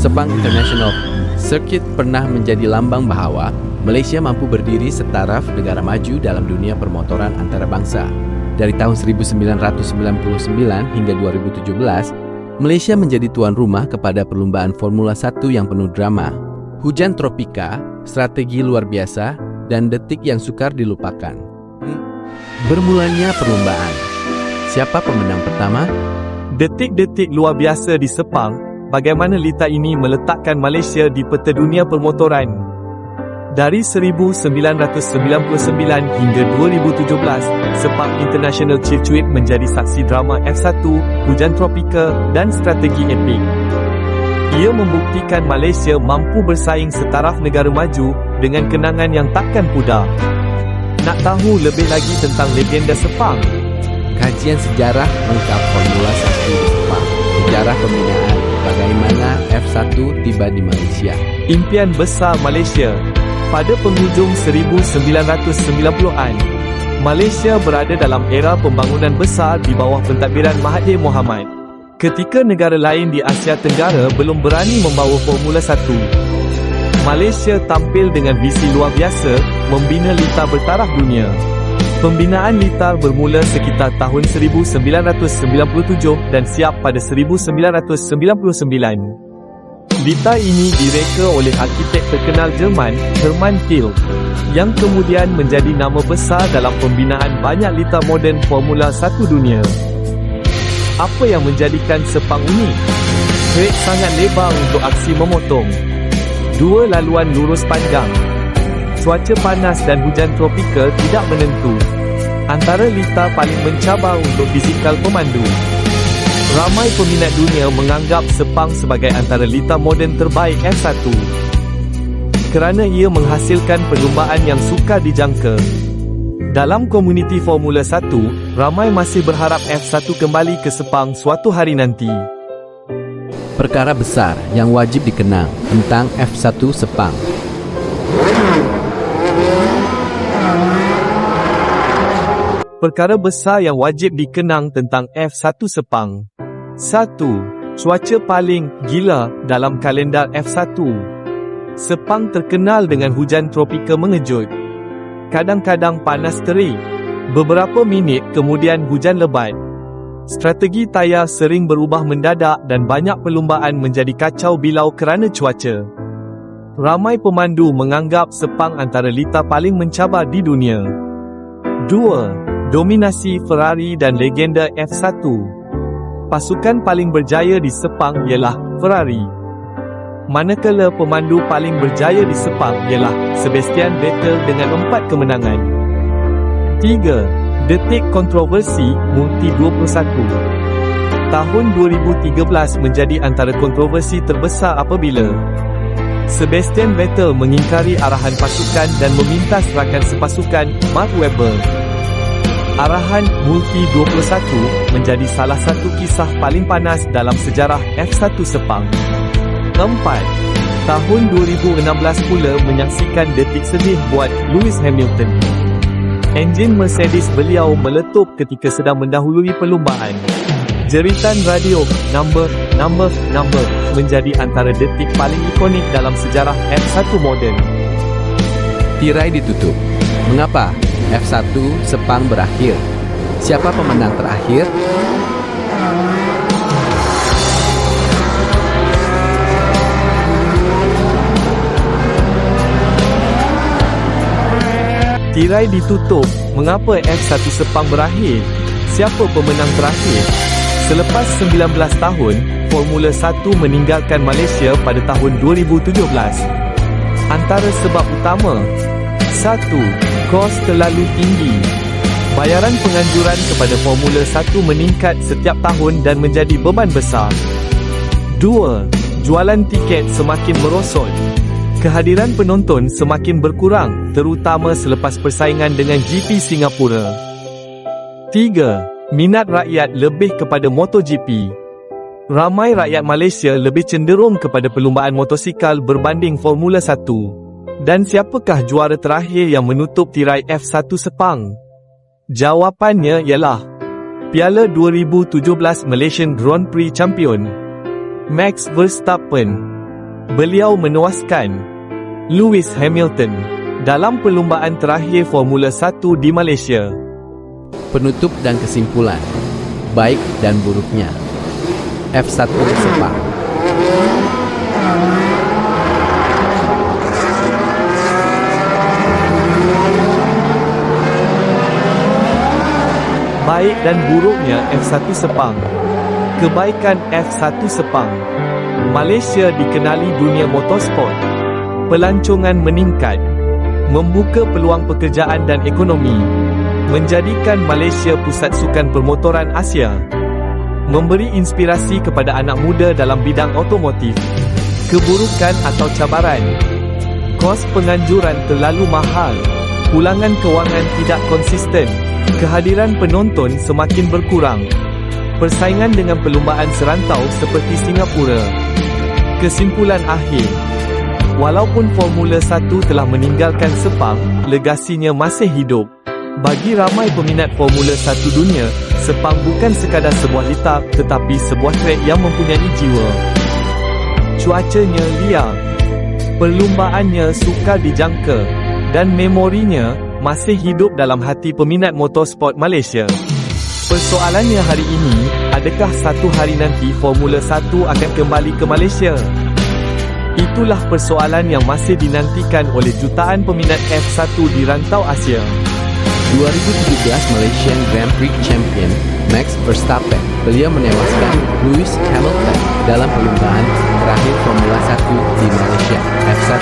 Sepang International Circuit pernah menjadi lambang bahawa Malaysia mampu berdiri setaraf negara maju dalam dunia permotoran antarabangsa. Dari tahun 1999 hingga 2017, Malaysia menjadi tuan rumah kepada perlumbaan Formula 1 yang penuh drama, hujan tropika, strategi luar biasa, dan detik yang sukar dilupakan. Bermulanya perlumbaan. Siapa pemenang pertama? Detik-detik luar biasa di Sepang, bagaimana lita ini meletakkan Malaysia di peta dunia permotoran. Dari 1999 hingga 2017, Sepang International Circuit menjadi saksi drama F1, hujan tropika, dan strategi epik. Ia membuktikan Malaysia mampu bersaing setaraf negara maju dengan kenangan yang takkan pudar. Nak tahu lebih lagi tentang legenda Sepang? Kajian sejarah lengkap Formula 1 di Sepang. Sejarah pembinaan, bagaimana F1 tiba di Malaysia. Impian besar Malaysia. Pada penghujung 1990-an, Malaysia berada dalam era pembangunan besar di bawah pentadbiran Mahathir Mohamad. Ketika negara lain di Asia Tenggara belum berani membawa Formula 1, Malaysia tampil dengan visi luar biasa, membina litar bertaraf dunia. Pembinaan litar bermula sekitar tahun 1997 dan siap pada 1999. Litar ini direka oleh arkitek terkenal Jerman, Hermann Tilke, yang kemudian menjadi nama besar dalam pembinaan banyak litar moden Formula 1 dunia. Apa yang menjadikan Sepang unik? Trek sangat lebar untuk aksi memotong. 2 laluan lurus panjang. Cuaca panas dan hujan tropika tidak menentu. Antara litar paling mencabar untuk fizikal pemandu. Ramai peminat dunia menganggap Sepang sebagai antara litar moden terbaik F1 kerana ia menghasilkan perlumbaan yang sukar dijangka. Dalam komuniti Formula 1, ramai masih berharap F1 kembali ke Sepang suatu hari nanti. Perkara besar yang wajib dikenang tentang F1 Sepang. Perkara besar yang wajib dikenang tentang F1 Sepang. 1. Cuaca paling gila dalam kalendar F1. Sepang terkenal dengan hujan tropika mengejut. Kadang-kadang panas terik. Beberapa minit kemudian hujan lebat. Strategi tayar sering berubah mendadak dan banyak perlumbaan menjadi kacau bilau kerana cuaca. Ramai pemandu menganggap Sepang antara litar paling mencabar di dunia. 2. Dominasi Ferrari dan legenda F1. Pasukan paling berjaya di Sepang ialah Ferrari. Manakala pemandu paling berjaya di Sepang ialah Sebastian Vettel dengan 4 kemenangan. 3. Detik kontroversi Multi 21. Tahun 2013 menjadi antara kontroversi terbesar apabila Sebastian Vettel mengingkari arahan pasukan dan meminta rakan sepasukan, Mark Webber. Arahan Multi 21 menjadi salah satu kisah paling panas dalam sejarah F1 Sepang. 4. Tahun 2016 pula menyaksikan detik sedih buat Lewis Hamilton. Enjin Mercedes beliau meletup ketika sedang mendahului perlumbaan. Jeritan radio number menjadi antara detik paling ikonik dalam sejarah F1 moden. Tirai ditutup. Mengapa F1 Sepang berakhir? Siapa pemenang terakhir? Tirai ditutup. Mengapa F1 Sepang berakhir? Siapa pemenang terakhir? Selepas 19 tahun, Formula 1 meninggalkan Malaysia pada tahun 2017. Antara sebab utama: 1. Kos terlalu tinggi. Bayaran penganjuran kepada Formula 1 meningkat setiap tahun dan menjadi beban besar. 2. Jualan tiket semakin merosot. Kehadiran penonton semakin berkurang, terutama selepas persaingan dengan GP Singapura. 3. Minat rakyat lebih kepada MotoGP. Ramai rakyat Malaysia lebih cenderung kepada perlumbaan motosikal berbanding Formula 1. Dan siapakah juara terakhir yang menutup tirai F1 Sepang? Jawapannya ialah Piala 2017 Malaysian Grand Prix Champion, Max Verstappen. Beliau menewaskan Lewis Hamilton dalam perlumbaan terakhir Formula 1 di Malaysia. Penutup dan kesimpulan. Baik dan buruknya F1 Sepang. Baik dan buruknya F1 Sepang. Kebaikan F1 Sepang. Malaysia dikenali dunia motorsport. Pelancongan meningkat. Membuka peluang pekerjaan dan ekonomi. Menjadikan Malaysia pusat sukan permotoran Asia. Memberi inspirasi kepada anak muda dalam bidang otomotif. Keburukan atau cabaran. Kos penganjuran terlalu mahal. Pulangan kewangan tidak konsisten. Kehadiran penonton semakin berkurang. Persaingan dengan perlumbaan serantau seperti Singapura. Kesimpulan akhir. Walaupun Formula 1 telah meninggalkan Sepang, legasinya masih hidup. Bagi ramai peminat Formula 1 dunia, Sepang bukan sekadar sebuah litar, tetapi sebuah trek yang mempunyai jiwa. Cuacanya liar. Perlumbaannya sukar dijangka. Dan memorinya masih hidup dalam hati peminat motorsport Malaysia. Persoalannya hari ini, adakah satu hari nanti Formula 1 akan kembali ke Malaysia? Itulah persoalan yang masih dinantikan oleh jutaan peminat F1 di rantau Asia. 2017 Malaysian Grand Prix Champion Max Verstappen, beliau menewaskan Lewis Hamilton dalam perlombaan terakhir Formula 1 di Malaysia F1.